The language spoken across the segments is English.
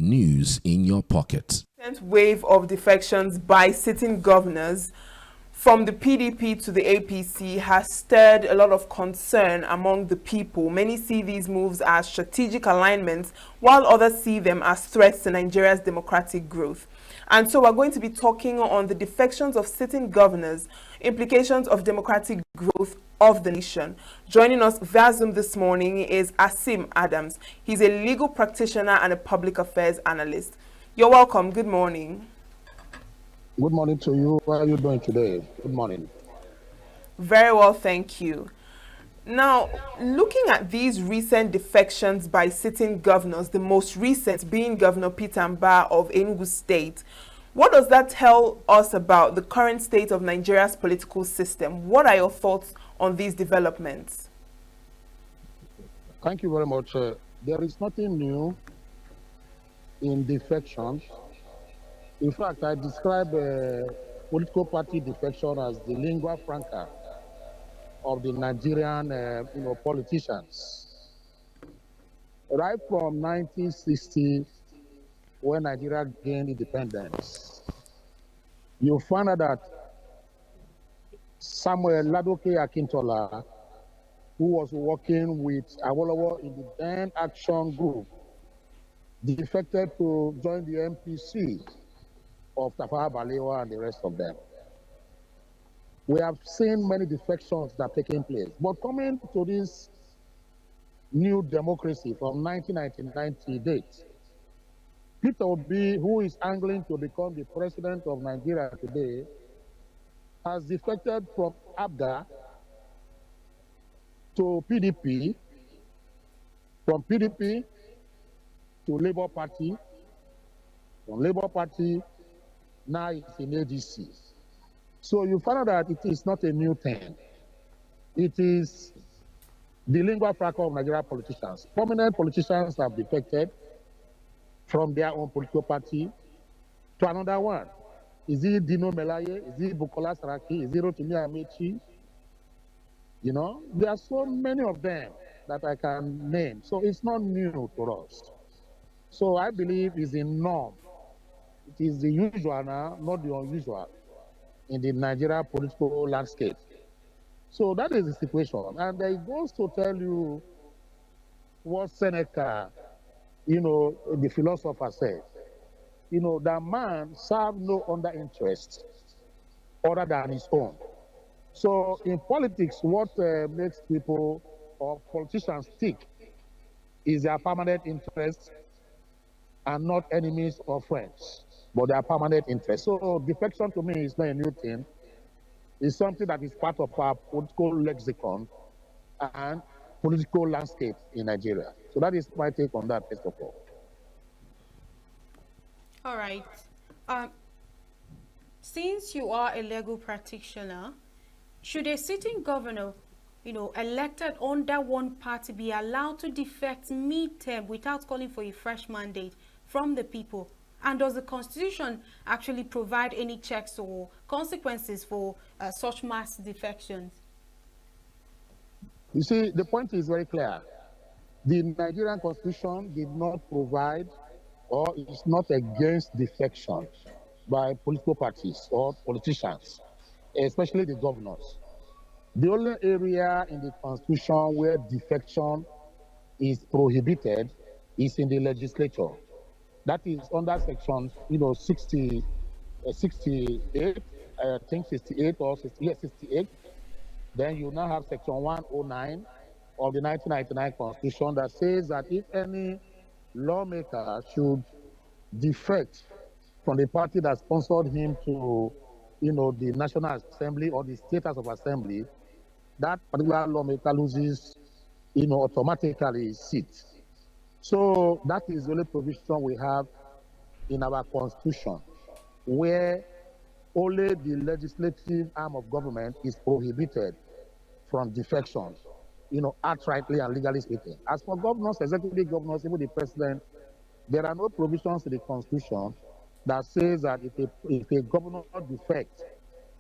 news in your pocket. Wave of defections by sitting governors from the PDP to the APC has stirred a lot of concern among the people. Many see these moves as strategic alignments, while others see them as threats to Nigeria's democratic growth. And so we're going to be talking on the defections of sitting governors, implications of democratic growth of the nation. Joining us via Zoom this morning is Asim Adams. He's a legal practitioner and a public affairs analyst. You're welcome. Good morning. Good morning to you. How are you doing today? Good morning. Very well, thank you. Now, looking at these recent defections by sitting governors, the most recent being Governor Peter Mbah of Enugu State, what does that tell us about the current state of Nigeria's political system? What are your thoughts on these developments? Thank you very much. There is nothing new in defections. In fact, I describe political party defection as the lingua franca of the Nigerian politicians. Right from 1960, when Nigeria gained independence, you find out that Samuel Ladoke Akintola, who was working with Awolowo in the then Action Group, defected to join the MPC of Tafawa Balewa and the rest of them. We have seen many defections that are taking place. But coming to this new democracy from 1999 to date, Peter Obi, who is angling to become the president of Nigeria today, has defected from ABGA to PDP, from PDP to Labour Party, from Labour Party now it's in ADC. So you find out that it is not a new thing. It is the lingua franca of Nigerian politicians. Prominent politicians have defected from their own political party to another one. Is it Dino Melaye? Is it Bukola Saraki? Is it Rotimi Amechi? You know, there are so many of them that I can name. So it's not new to us. So I believe it's a norm. It is the usual now, not the unusual, in the Nigeria political landscape. So that is the situation. And it goes to tell you what Seneca, the philosopher said. That man serves no other interest other than his own. So in politics, what makes people or politicians stick is their permanent interest and not enemies or friends, but their permanent interest. So defection to me is not a new thing. It's something that is part of our political lexicon and political landscape in Nigeria. So that is my take on that, first of all. All right. Since you are a legal practitioner, should a sitting governor, elected under one party, be allowed to defect mid-term without calling for a fresh mandate from the people? And does the Constitution actually provide any checks or consequences for such mass defections? You see, the point is very clear. The Nigerian Constitution did not provide or is not against defection by political parties or politicians, especially the governors. The only area in the Constitution where defection is prohibited is in the legislature. That is under section 68, I think 68 or 68. Then you now have section 109 of the 1999 Constitution that says that if any lawmaker should defect from the party that sponsored him to the National Assembly or the State House of Assembly, that particular lawmaker loses automatically his seat. So that is the only provision we have in our Constitution, where only the legislative arm of government is prohibited from defections, outrightly and legally speaking. As for governors, executive governors, even the president, there are no provisions in the Constitution that says that if a governor defects,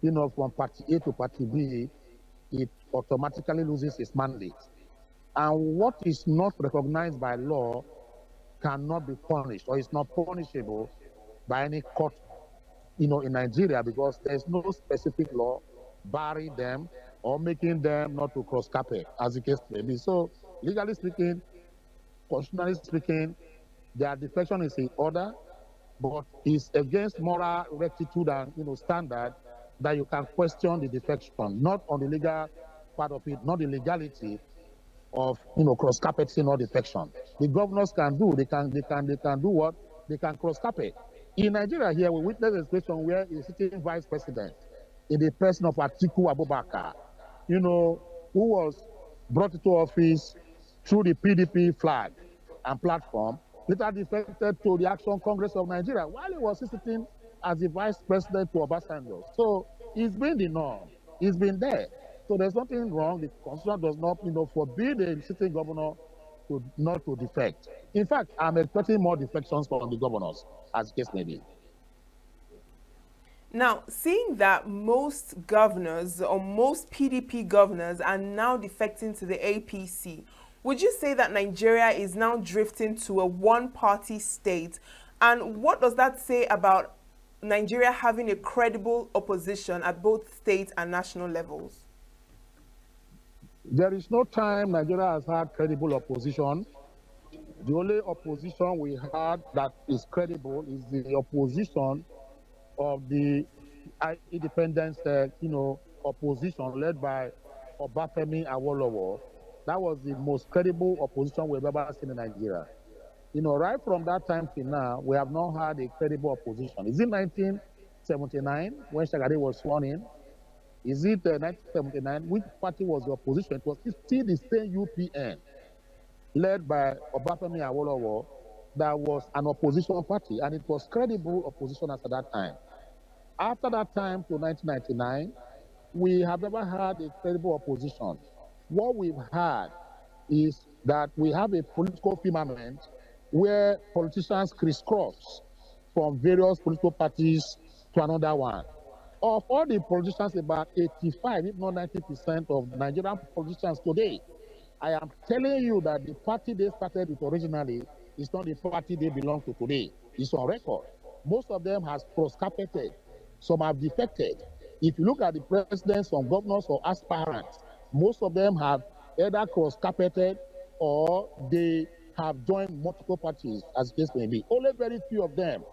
from party A to party B, it automatically loses its mandate. And what is not recognized by law cannot be punished or is not punishable by any court, in Nigeria, because there's no specific law barring them or making them not to cross carpet, as the case may be. So, legally speaking, constitutionally speaking, their defection is in order, but it's against moral rectitude and standard that you can question the defection, not on the legal part of it, not the legality of cross carpeting or defection. The governors can do, they can do what? They can cross carpet. In Nigeria here, we witness a situation where a sitting vice president, in the person of Atiku Abubakar, who was brought into office through the PDP flag and platform, later defected to the Action Congress of Nigeria while he was sitting as the vice president to Obasanjo. So it's been the norm. It's been there. So there's nothing wrong. The constitution does not, forbid a sitting governor not to defect. In fact, I'm expecting more defections from the governors, as the case may be. Now, seeing that most governors or most PDP governors are now defecting to the APC, would you say that Nigeria is now drifting to a one-party state? And what does that say about Nigeria having a credible opposition at both state and national levels? There is no time Nigeria has had credible opposition. The only opposition we had that is credible is the opposition of the independence, opposition led by Obafemi Awolowo. That was the most credible opposition we've ever seen in Nigeria. Right from that time till now, we have not had a credible opposition. Is it 1979 when Shagari was sworn in? Is it 1979? Which party was the opposition? It was still the same UPN, led by Obafemi Awolowo, that was an opposition party, and it was credible opposition at that time. After that time to 1999, we have never had a credible opposition. What we've had is that we have a political firmament where politicians crisscross from various political parties to another one. Of all the politicians, about 85, if not 90% of Nigerian politicians today, I am telling you that the party they started with originally is not the party they belong to today. It's on record. Most of them has cross-carpeted. Some have defected. If you look at the presidents, some governors or aspirants, most of them have either cross-carpeted or they have joined multiple parties, as the case may be. Only very few of them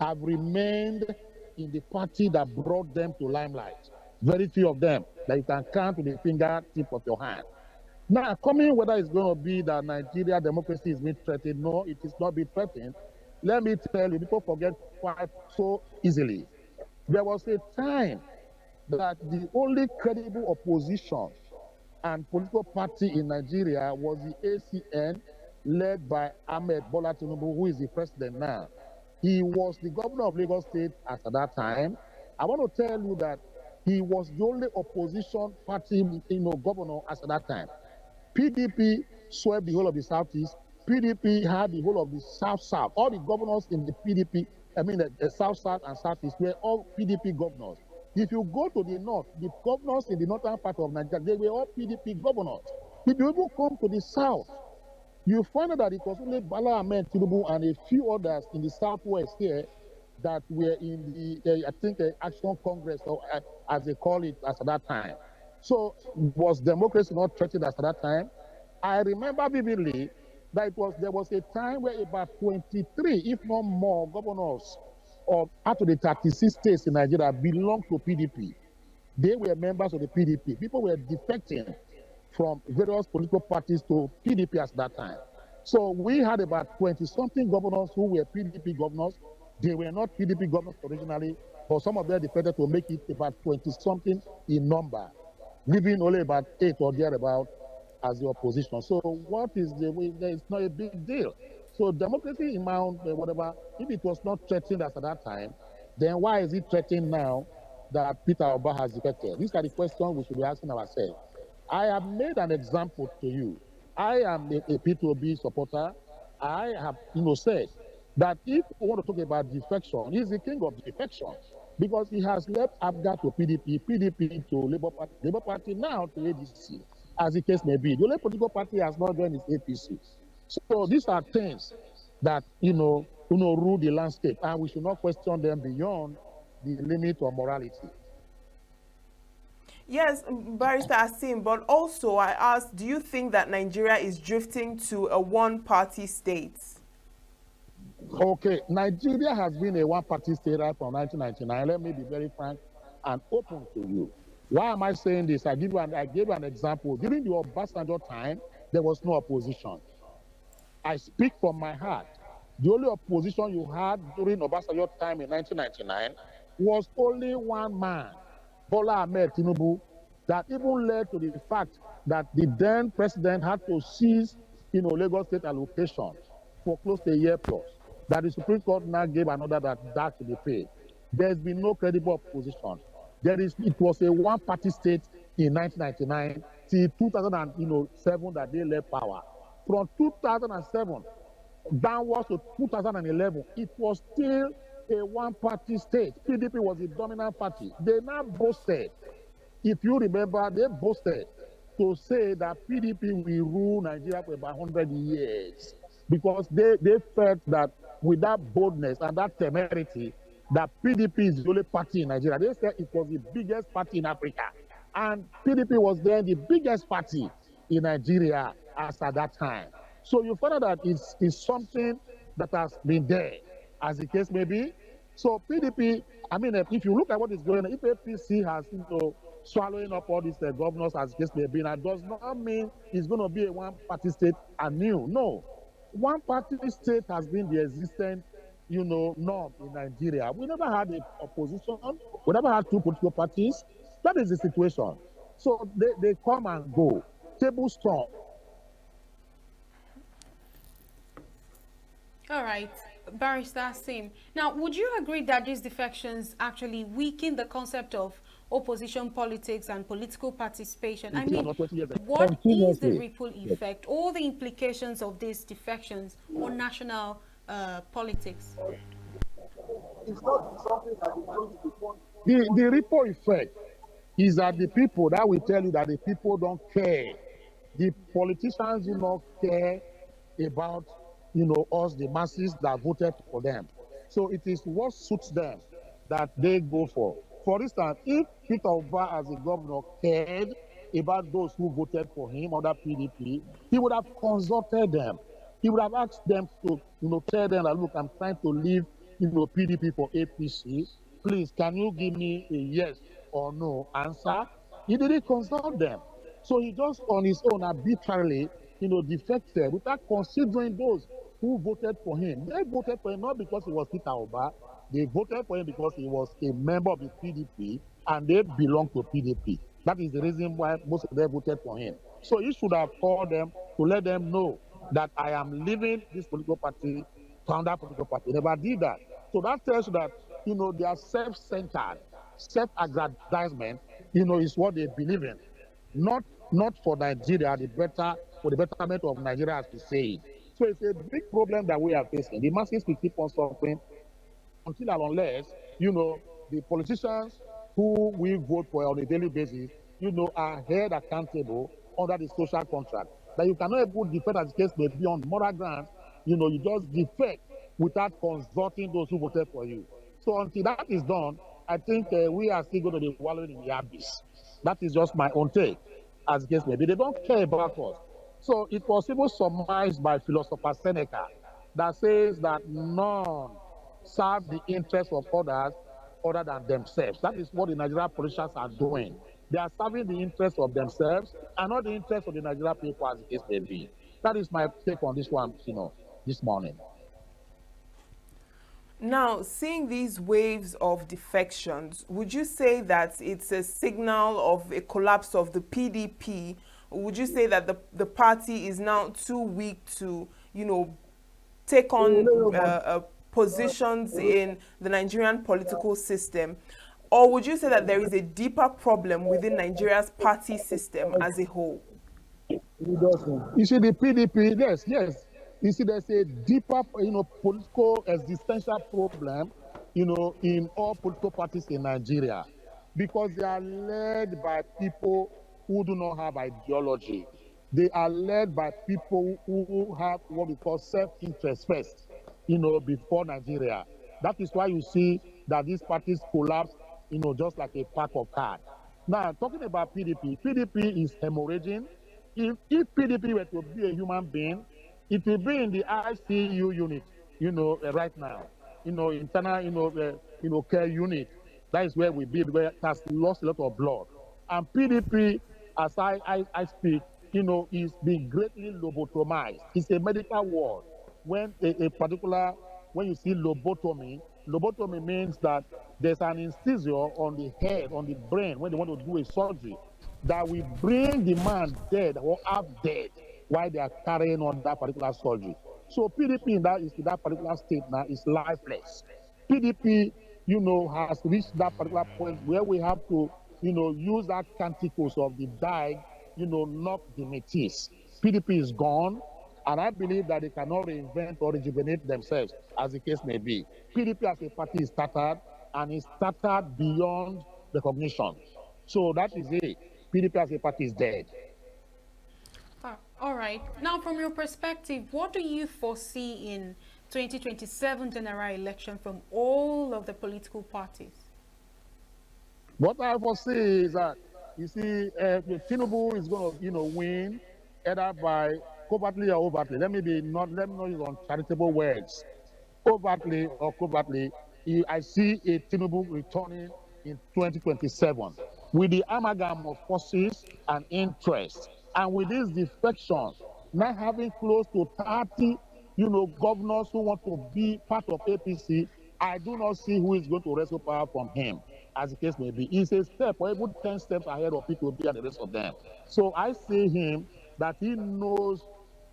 have remained in the party that brought them to limelight. Very few of them that you can count with the fingertip of your hand. Now, coming whether it's going to be that Nigeria democracy is being threatened, no, it is not being threatened. Let me tell you, people forget quite so easily. There was a time that the only credible opposition and political party in Nigeria was the ACN, led by Ahmed Bola Tinubu, who is the president now. He was the governor of Lagos State at that time. I want to tell you that he was the only opposition party, governor at that time. PDP swept the whole of the Southeast. PDP had the whole of the South-South. All the governors in the PDP, the South-South and Southeast were all PDP governors. If you go to the north, the governors in the northern part of Nigeria, they were all PDP governors. If you even come to the south, you find out that it was only Bala Ahmed Tinubu and a few others in the southwest here that were in the, Action Congress, or as they call it at that time. So was democracy not threatened at that time? I remember vividly that there was a time where about 23, if not more, governors out of the 36 states in Nigeria belonged to PDP. They were members of the PDP. People were defecting from various political parties to PDP at that time. So we had about 20-something governors who were PDP governors. They were not PDP governors originally, but some of them defected to make it about 20-something in number, leaving only about 8 or thereabout as the opposition. So what is the way? It's not a big deal. So democracy in Mount, whatever, if it was not threatened at that time, then why is it threatened now that Peter Oba has defected? These are the questions we should be asking ourselves. I have made an example to you. I am a P2B supporter. I have said that if we want to talk about defection, he's the king of defection because he has left ABGA to PDP, PDP to Labour Party now to ADC, as the case may be. The only political party has not joined is APC. So these are things that, rule the landscape, and we should not question them beyond the limit of morality. Yes, Barrister Asim, but also I asked, do you think that Nigeria is drifting to a one-party state? Okay, Nigeria has been a one-party state right from 1999. Let me be very frank and open to you. Why am I saying this? I gave you an example. During the Obasanjo time, there was no opposition. I speak from my heart. The only opposition you had during Obasanjo time in 1999 was only one man, Bola Ahmed Tinubu, that even led to the fact that the then president had to seize, Lagos State allocation for close to a year plus. That the Supreme Court now gave an order that should be paid. There's been no credible opposition. It was a one-party state in 1999 till 2007 that they left power. From 2007 downwards to 2011, it was still a one-party state. PDP was the dominant party. They now boasted, if you remember, they boasted to say that PDP will rule Nigeria for about 100 years because they felt that with that boldness and that temerity, that PDP is the only party in Nigeria. They said it was the biggest party in Africa. And PDP was then the biggest party in Nigeria as at that time. So you find out that it's something that has been there, as the case may be. So PDP, if you look at what is going on, if APC has, swallowing up all these governors, as the case may be, that does not mean it's going to be a one-party state anew. No. One-party state has been the existing, norm in Nigeria. We never had an opposition. We never had two political parties. That is the situation. So they come and go. Table storm. All right, Barrister Sim. Now, would you agree that these defections actually weaken the concept of opposition politics and political participation? I mean, what is the ripple effect or the implications of these defections on national politics? It's not something that is going to be the ripple effect is that the people that will tell you that the people don't care. The politicians do not care about us, the masses that voted for them. So it is what suits them that they go for. For instance, if Peter Oba as a governor cared about those who voted for him under PDP, he would have consulted them. He would have asked them to, tell them that, look, I'm trying to leave, PDP for APC. Please, can you give me a yes or no answer? He didn't consult them. So he just on his own arbitrarily, defected without considering those who voted for him. They voted for him not because he was Peter Oba. They voted for him because he was a member of the PDP and they belong to PDP. That is the reason why most of them voted for him. So he should have called them to let them know that I am leaving this political party to another political party. They never did that. So that tells you that, they are self-centered, self-aggrandizement, is what they believe in. Not for Nigeria, for the betterment of Nigeria, as we say. So it's a big problem that we are facing. The masses will keep on suffering until and unless, the politicians who we vote for on a daily basis, are held accountable under the social contract. That you cannot even defect, as the case may be, on moral grounds. You just defect without consulting those who voted for you. So until that is done, I think we are still going to be wallowing in the abyss. That is just my own take, as the case may be. They don't care about us. So it was even summarized by philosopher Seneca that says that none serve the interests of others other than themselves. That is what the Nigerian politicians are doing. They are serving the interests of themselves and not the interests of the Nigerian people, as the case may be. That is my take on this one, this morning. Now, seeing these waves of defections, would you say that it's a signal of a collapse of the PDP? Would you say that the party is now too weak to, take on positions in the Nigerian political system? Or would you say that there is a deeper problem within Nigeria's party system as a whole? You see, the PDP, yes. You see, there's a deeper, political existential problem, in all political parties in Nigeria, because they are led by people who do not have ideology. They are led by people who have what we call self-interest first. before Nigeria. That is why you see that these parties collapse, just like a pack of cards. Now, talking about PDP is hemorrhaging. If PDP were to be a human being, it will be in the ICU unit, right now, internal, care unit. That is where we be, where it has lost a lot of blood. And PDP, as I speak, is being greatly lobotomized. It's a medical word. When when you see lobotomy means that there's an incision on the head, on the brain, when they want to do a surgery, that will bring the man dead or half dead while they are carrying on that particular surgery. So PDP in that particular state now is lifeless. PDP, has reached that particular point where we have to, use that canticles of the dying, knock the metis. PDP is gone, and I believe that they cannot reinvent or rejuvenate themselves, as the case may be. PDP as a party is started, and it's started beyond recognition. So that is it. PDP as a party is dead. All right. Now, from your perspective, what do you foresee in 2027 general election from all of the political parties? What I foresee is that, you see, Tinubu is going to, win either by covertly or overtly. Let me not use uncharitable words. Overtly or covertly, I see a Tinubu returning in 2027 with the amalgam of forces and interests, and with these defections, now having close to 30, governors who want to be part of APC. I do not see who is going to wrestle power from him, as the case may be. He's a step or even 10 steps ahead of P2B and the rest of them. So I see him that he knows,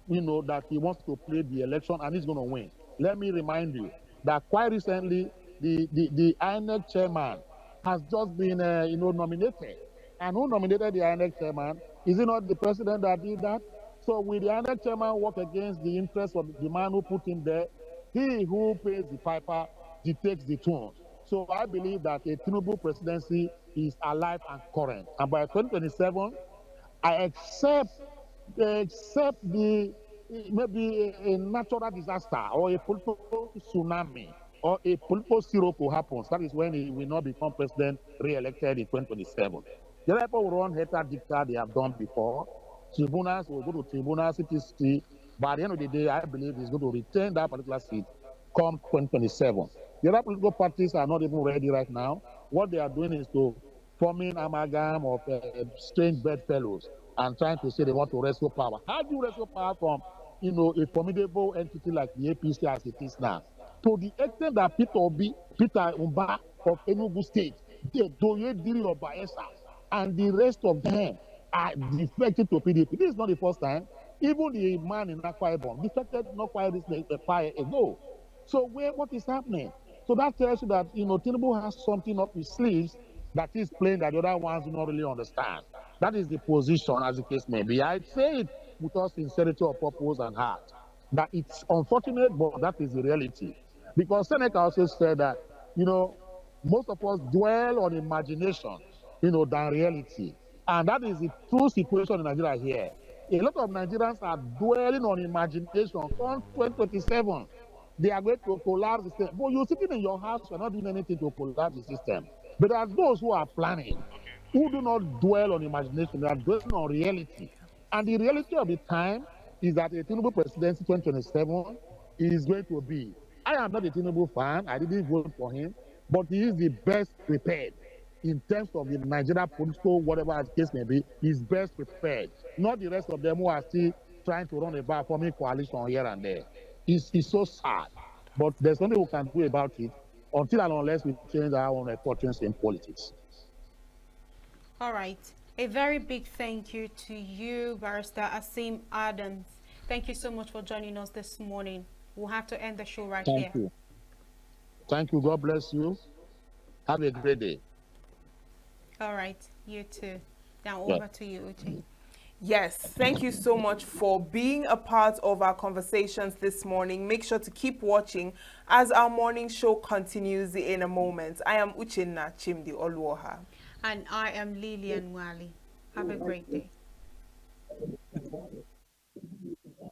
that he wants to play the election and he's going to win. Let me remind you that quite recently, the INEC chairman has just been, nominated. And who nominated the INEC chairman? Is it not the president that did that? So will the INEC chairman work against the interests of the man who put him there? He who pays the piper dictates the tune. So I believe that a Tinubu presidency is alive and current. And by 2027, I accept the maybe a natural disaster or a political tsunami or a political sirocco happens. That is when he will not become president re-elected in 2027. The other people will run heter dicta they have done before. Tribunals will go to tribunals, CTC. By the end of the day, I believe he's going to retain that particular seat come 2027. The other political parties are not even ready right now. What they are doing is to forming amalgam of strange bedfellows and trying to say they want to wrestle power. How do you wrestle power from, a formidable entity like the APC as it is now? To the extent that Peter Umba of Enugu State, Doye Diri of Bayelsa, and the rest of them are defected to PDP. This is not the first time. Even the man in Akwa Ibom defected not quite a fire ago. So what is happening? So that tells you that, Tinubu has something up his sleeves that is playing that the other ones do not really understand. That is the position, as the case may be. I say it with all sincerity of purpose and heart, that it's unfortunate, but that is the reality. Because Seneca also said that, most of us dwell on imagination, than reality. And that is the true situation in Nigeria here. A lot of Nigerians are dwelling on imagination. On 2027, they are going to collapse the system. But you're sitting in your house, you're not doing anything to collapse the system. But there are those who are planning, who do not dwell on imagination, they are dwelling on reality. And the reality of the time is that a Tinubu presidency 2027 is going to be. I am not a Tinubu fan, I didn't vote for him, but he is the best prepared in terms of the Nigeria political, whatever the case may be, is best prepared. Not the rest of them who are still trying to run a bar forming coalition here and there. It's so sad. But there's nothing we can do about it until and unless we change our own fortunes in politics. All right. A very big thank you to you, Barrister Asim Adams. Thank you so much for joining us this morning. We'll have to end the show right here. Thank you. Thank you. God bless you. Have a great day. All right. You too. Now over to you, Uche. Yes, thank you so much for being a part of our conversations this morning. Make sure to keep watching as our morning show continues in a moment. I am Uchenna Chimdi Oluoha. And I am Lillian Wali. Have a great day.